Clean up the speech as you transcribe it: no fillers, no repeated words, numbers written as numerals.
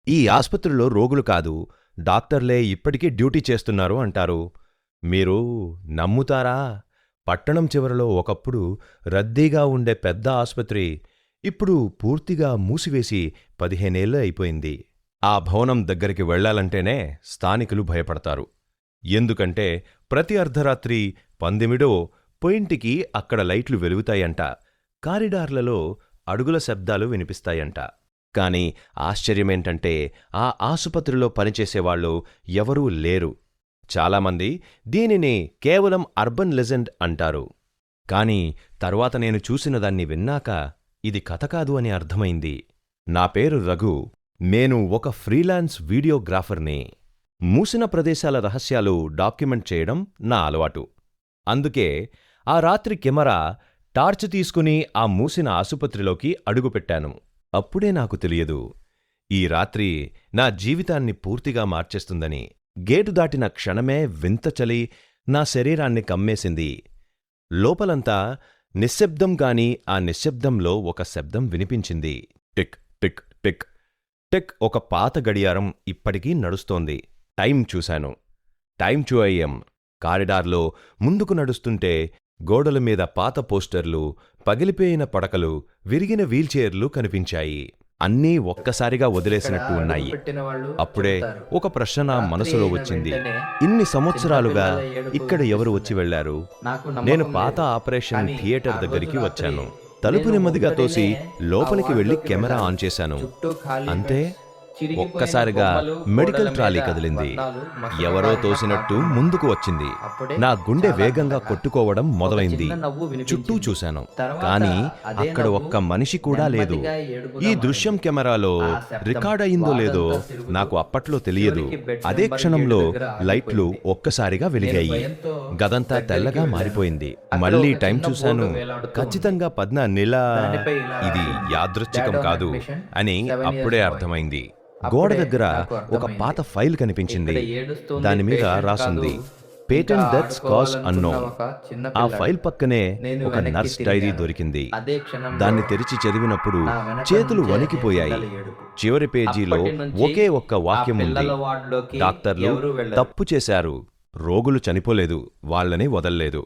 ఈ ఆస్పత్రిలో రోగులు కాదు, డాక్టర్లే ఇప్పటికీ డ్యూటీ చేస్తున్నారు అంటారు. మీరు నమ్ముతారా? పట్టణం చివరలో ఒకప్పుడు రద్దీగా ఉండే పెద్ద ఆస్పత్రి ఇప్పుడు పూర్తిగా మూసివేసి 15 ఏళ్లు అయిపోయింది. ఆ భవనం దగ్గరికి వెళ్లాలంటేనే స్థానికులు భయపడతారు. ఎందుకంటే ప్రతి అర్ధరాత్రి 12 పొయింటికి అక్కడ లైట్లు వెలుగుతాయంట, కారిడార్లలో అడుగుల శబ్దాలు వినిపిస్తాయంట. కాని ఆశ్చర్యమేంటంటే ఆ ఆసుపత్రిలో పనిచేసేవాళ్లు ఎవరూ లేరు. చాలామంది దీనిని కేవలం అర్బన్ లెజెండ్ అంటారు. కాని తరువాత నేను చూసినదాన్ని విన్నాక ఇది కథ కాదు అని అర్థమైంది. నా పేరు రఘు. నేను ఒక ఫ్రీలాన్స్ వీడియోగ్రాఫర్ని. మూసిన ప్రదేశాల రహస్యాలు డాక్యుమెంట్ చేయడం నా అలవాటు. అందుకే ఆ రాత్రి కెమెరా టార్చ్ తీసుకుని ఆ మూసిన ఆసుపత్రిలోకి అడుగుపెట్టాను. అప్పుడే నాకు తెలియదు, ఈ రాత్రి నా జీవితాన్ని పూర్తిగా మార్చేస్తుందని. గేటు దాటిన క్షణమే వింత చలి నా శరీరాన్ని కమ్మేసింది. లోపలంతా నిశ్శబ్దం గాని ఆ నిశ్శబ్దంలో ఒక శబ్దం వినిపించింది. Tick tick tick tick. ఒక పాత గడియారం ఇప్పటికీ నడుస్తోంది. టైం చూశాను. Time 2 AM. కారిడార్లో ముందుకు నడుస్తుంటే గోడల మీద పాత పోస్టర్లు, పగిలిపోయిన పడకలు, విరిగిన వీల్చైర్లు కనిపించాయి. అన్నీ ఒక్కసారిగా వదిలేసినట్టు ఉన్నాయి. అప్పుడే ఒక ప్రశ్న నా మనసులో వచ్చింది. ఇన్ని సంవత్సరాలుగా ఇక్కడ ఎవరు వచ్చి వెళ్లారు? నేను పాత ఆపరేషన్ థియేటర్ దగ్గరికి వచ్చాను. తలుపు నెమ్మదిగా తోసి లోపలికి వెళ్లి కెమెరా ఆన్ చేశాను. అంతే, ఒక్కసారిగా మెడికల్ ట్రాలీ కదిలింది. ఎవరో తోసినట్టు ముందుకు వచ్చింది. నా గుండె వేగంగా కొట్టుకోవడం మొదలైంది. చుట్టూ చూశాను, కాని అక్కడ ఒక్క మనిషి కూడా లేదు. ఈ దృశ్యం కెమెరాలో రికార్డ్ అయిందో లేదో నాకు అప్పట్లో తెలియదు. అదే క్షణంలో లైట్లు ఒక్కసారిగా వెలిగాయి. గదంతా తెల్లగా మారిపోయింది. మళ్లీ టైం చూశాను. ఖచ్చితంగా 14. ఇది యాదృచ్ఛికం కాదు అని అప్పుడే అర్థమైంది. గోడ దగ్గర ఒక పాత ఫైల్ కనిపించింది. దానిమీద రాసుంది, పేటెంట్ డెత్స్ కాజ్ అన్నోన్. ఆ ఫైల్ పక్కనే ఒక నర్స్ డైరీ దొరికింది. దాన్ని తెరిచి చదివినప్పుడు చేతులు వణికిపోయాయి. చివరి పేజీలో ఒకే ఒక్క వాక్యం ఉంది, డాక్టర్లు తప్పు చేశారు, రోగులు చనిపోలేదు, వాళ్ళని వదల్లేదు.